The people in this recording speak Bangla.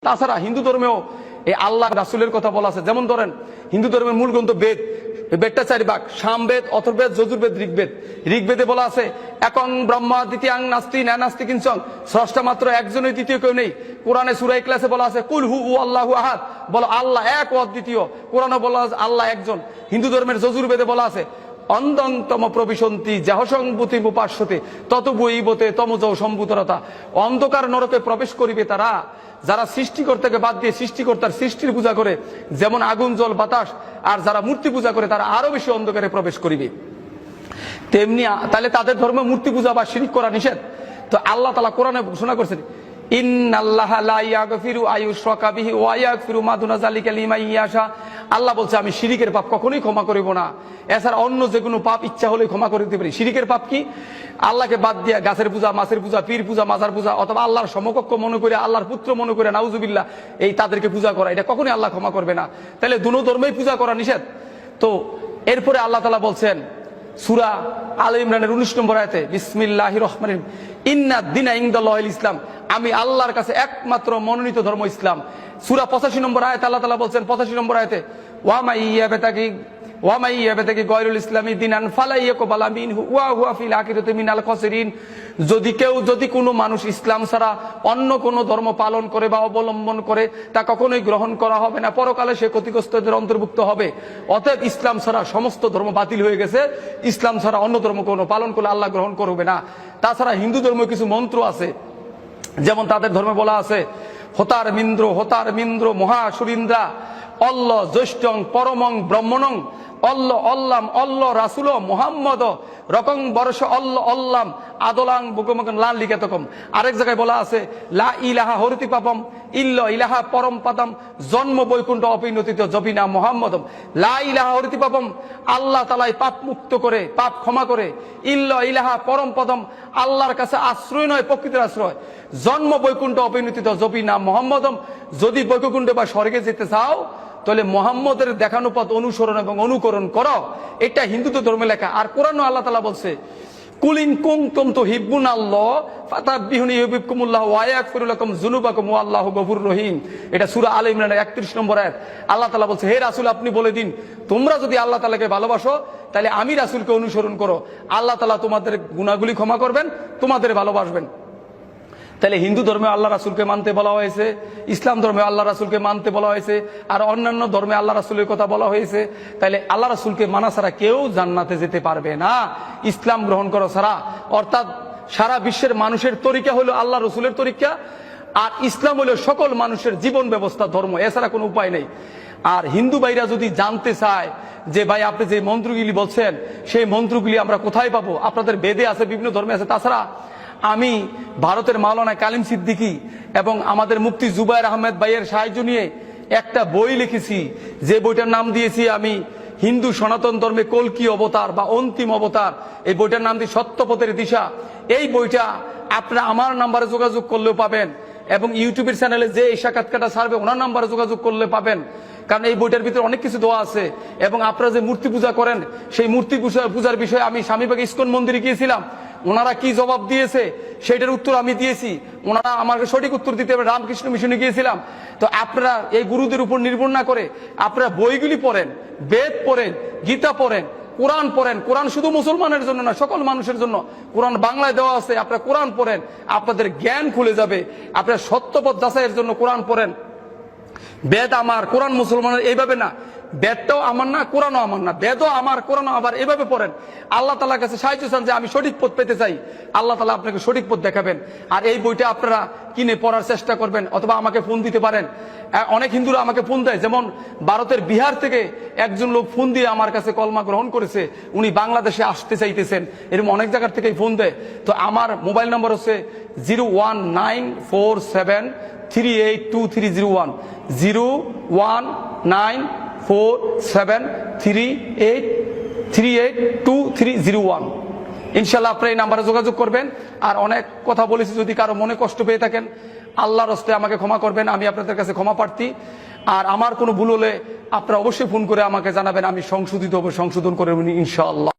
তাছাড়া হিন্দু ধর্মেও এই আল্লাহ রাসূলের কথা বলা আছে। যেমন ধরেন হিন্দু ধর্মের মূল গ্রন্থ বেদ, বেদটা 4 ভাগ: সামবেদ, অথর্ববেদ, যজুর্বেদ, ঋগ্বেদ। ঋগ্বেদে বলা আছে একং ব্রহ্মা দ্বিতীয়াং নাস্তি না নাস্তি কিঞ্চন, স্রষ্টা মাত্র একজনই, দ্বিতীয় কেউ নেই। কোরআনে সূরা ইখলাসে বলা আছে কুল হু আল্লাহু আহাদ, বলো আল্লাহ এক ও অদ্বিতীয়। কোরআনে বলা আছে আল্লাহ একজন। হিন্দু ধর্মের যজুর্বেদে বলা আছে অন্ধন্তম প্রবিশন্তি যাহসংভূতি উপাস্যতে তত বইবতে তমজৌ সম্ভূতরতা, অন্ধকার নরকে প্রবেশ করিবে তারা যারা সৃষ্টিকর্তাকে বাদ দিয়ে সৃষ্টিকর্তার সৃষ্টির পূজা করে, যেমন আগুন জল বাতাস। আর যারা মূর্তি পূজা করে তারা আরো বেশি অন্ধকারে প্রবেশ করিবে। তেমনি তাহলে তাদের ধর্মে মূর্তি পূজা বা শিরক করা নিষেধ। তো আল্লাহ তাআলা কোরআনে ঘোষণা করেছেন ইন্নাল্লাহা লা ইয়াগফিরু আইয়ুশরাকা বিহি ওয়া ইয়াগফিরু মা দুনা যালিকা লিমান ইয়াশা। আল্লাহ বলছে আমি শিরকের পাপ কখনোই ক্ষমা করিব না, এছাড়া অন্য যে কোনো পাপ ইচ্ছা হলে ক্ষমা করে দিতে পারি। শিরকের পাপ কি? আল্লাহকে বাদ দিয়া গাছের পূজা, মাছের পূজা, পীর পূজা, মাজার পূজা, অথবা আল্লাহর সমকক্ষ মনে করে, আল্লাহর পুত্র মনে করে নাউজুবিল্লাহ এই তাদেরকে পূজা করা, এটা কখনোই আল্লাহ ক্ষমা করবে না। তাহলে দুনো ধর্মেই পূজা করা নিষেধ। তো এরপরে আল্লাহ তাআলা বলছেন সূরা আলে ইমরানের 19 নম্বর আয়াতে বিসমিল্লাহির রহমানির রহিম ইন্নাদ দীনা ইনদাল্লাহিল ইসলাম, আমি আল্লাহর কাছে একমাত্র মনোনীত ধর্ম ইসলাম। সূরা 85 নম্বর আয়াতে আল্লাহ তাআলা বলছেন 85 নম্বর আয়াতে ওয়া মাই ইয়াবতাগি গায়রুল ইসলামি দীনান ফালা ইয়াকবালা মিনহু ওয়া হুয়া ফিল আখিরাতি মিনাল খাসিরিন। যদি কোনো মানুষ ইসলাম ছাড়া অন্য কোনো ধর্ম পালন করে বা অবলম্বন করে তা কখনোই গ্রহণ করা হবে না, পরকালে সে ক্ষতিগ্রস্তদের অন্তর্ভুক্ত হবে। অতএব ইসলাম ছাড়া সমস্ত ধর্ম বাতিল হয়ে গেছে, ইসলাম ছাড়া অন্য ধর্ম কোনো পালন করলে আল্লাহ গ্রহণ করবে না। তাছাড়া হিন্দু ধর্মে কিছু মন্ত্র আছে, যেমন তাদের ধর্মে বলা আছে হতার মিন্দ্র মহাসুরিন্দ্রা অল্ল জ্যৈষ্ঠং পরমং ব্রহ্মণং অল্ল অল্লাম অল্ল রাসুল মোহাম্মদ রকং বর্ষ অল্ল অল্লাম আদলাং বুকমকন লাল লিখাতকম। আরেক জায়গায় বলা আছে লা ইলাহা হরতি পাপম ইল্ল ইলাহা পরম পাদম জন্ম বৈকুণ্ঠ অপিনতিত জবিনা মোহাম্মদম। লা ইলাহা হরতি পাপম, আল্লাহ তাআলাই পাপ মুক্ত করে, পাপ ক্ষমা করে। ইল্ল ইলাহা পরম পদম, আল্লাহর কাছে আশ্রয় নয় প্রকৃতির আশ্রয়। জন্ম বৈকুণ্ঠ অপিনতিত জবিনা মোহাম্মদম, যদি বৈকুণ্ঠে বা স্বর্গে যেতে চাও তাহলে মোহাম্মদের দেখানো পথ অনুসরণ এবং অনুকরণ করো। এটা হিন্দুত্ব ধর্মে লেখা। আর কোরআনে আল্লাহ তাআলা বলছে কুলিন কুনতুম তুহিব্বুনাল্লাহ ফাতাবিহুনি ইউহিব্বুকুমুল্লাহ ওয়া ইয়াগফিরু লাকুম যুনুবাকুম ওয়া আল্লাহু গফুরুর রহিম। এটা সূরা আলে ইমরানের 31 নম্বর আয়াত। আল্লাহ তাআলা বলছে হে রাসূল আপনি বলে দিন তোমরা যদি আল্লাহ তাআলাকে ভালোবাসো তাহলে আমি রাসূলকে অনুসরণ করো, আল্লাহ তাআলা তোমাদের গুনাহগুলি ক্ষমা করবেন, তোমাদের ভালোবাসবেন। তাহলে হিন্দু ধর্মে আল্লাহ রাসূলকে মানতে বলা হয়েছে, ইসলাম ধর্মে আল্লাহ রাসূলকে মানতে বলা হয়েছে, আর অন্যান্য ধর্মে আল্লাহ রাসূলের কথা বলা হয়েছে। তাহলে আল্লাহ রাসূলকে মানা ছাড়া কেউ জান্নাতে যেতে পারবে না, ইসলাম গ্রহণ করা ছাড়া। অর্থাৎ সারা বিশ্বের মানুষের তরিকা হলো আল্লাহ রাসূলের তরিকা, আর ইসলাম হলো সকল মানুষের জীবন ব্যবস্থা, ধর্ম, এছাড়া কোনো উপায় নেই। আর হিন্দু ভাইরা যদি জানতে চায় যে ভাই আপনি যে মন্ত্রগুলি বলছেন সেই মন্ত্রগুলি আমরা কোথায় পাবো, আপনাদের বেদে আছে, বিভিন্ন ধর্মে আছে। তাছাড়া আমি ভারতের মাওলানা কালিম সিদ্দিকী এবং আমাদের মুফতি জুবায়ের আহমেদ ভাইয়ের সাহায্য নিয়ে একটা বই লিখেছি, যে বইটার নাম দিয়েছি আমি হিন্দু সনাতন ধর্মে কল্কি অবতার বা অন্তিম অবতার। এই বইটার নাম দিয়ে সত্যপথের দিশা। এই বইটা আপনারা আমার নাম্বারে যোগাযোগ করলেও পাবেন, এবং ইউটিউবের চ্যানেলে যে এই সাক্ষাৎকারটা ছাড়বে ওনার নাম্বারে যোগাযোগ করলে পাবেন। কারণ এই বইটার ভিতরে অনেক কিছু দেওয়া আছে। এবং আপনারা যে মূর্তি পূজা করেন সেই মূর্তি পূজার বিষয়ে আমি স্বামীবাগ ইস্কন মন্দিরে গিয়েছিলাম, ওনারা কি জবাব দিয়েছে সেটার উত্তর আমি দিয়েছি, ওনারা আমাকে সঠিক উত্তর দিতে হবে। রামকৃষ্ণ মিশনে গিয়েছিলাম। তো আপনারা এই গুরুদের উপর নির্ভর না করে আপনারা বইগুলি পড়েন, বেদ পড়েন, গীতা পড়েন, কোরআন পড়েন। কোরআন শুধু মুসলমানের জন্য না, সকল মানুষের জন্য। কোরআন বাংলায় দেওয়া আছে, আপনারা কোরআন পড়েন, আপনাদের জ্ঞান খুলে যাবে। আপনারা সত্যপথ যাচাইয়ের জন্য কোরআন পড়েন। বেদ আমার, কোরআন মুসলমানের, এইভাবে না। বেদটাও আমার না, কোরআনও আমার না, বেদও আমার, কোরআনও আবার, এভাবে পড়েন। আল্লাহ তাআলার কাছে সাহায্য চান যে আমি সঠিক পথ পেতে চাই, আল্লাহ তাআলা আপনাকে সঠিক পথ দেখাবেন। আর এই বইটা আপনারা কিনে পড়ার চেষ্টা করবেন, অথবা আমাকে ফোন দিতে পারেন। অনেক হিন্দুরা আমাকে ফোন দেয়, যেমন ভারতের বিহার থেকে একজন লোক ফোন দিয়ে আমার কাছে কলমা গ্রহণ করেছে, উনি বাংলাদেশে আসতে চাইতেছেন, এরকম অনেক জায়গার থেকেই ফোন দেয়। তো আমার মোবাইল নম্বর হচ্ছে 01947382301 01947382301। ইনশাল্লাহ আপনারা এই নাম্বারে যোগাযোগ করবেন। আর অনেক কথা বলেছি, যদি কারো মনে কষ্ট পেয়ে থাকেন আল্লাহর হস্তে আমাকে ক্ষমা করবেন, আমি আপনাদের কাছে ক্ষমা প্রার্থী। আর আমার কোনো ভুল হলে আপনারা অবশ্যই ফোন করে আমাকে জানাবেন, আমি সংশোধন করে ইনশাআল্লাহ।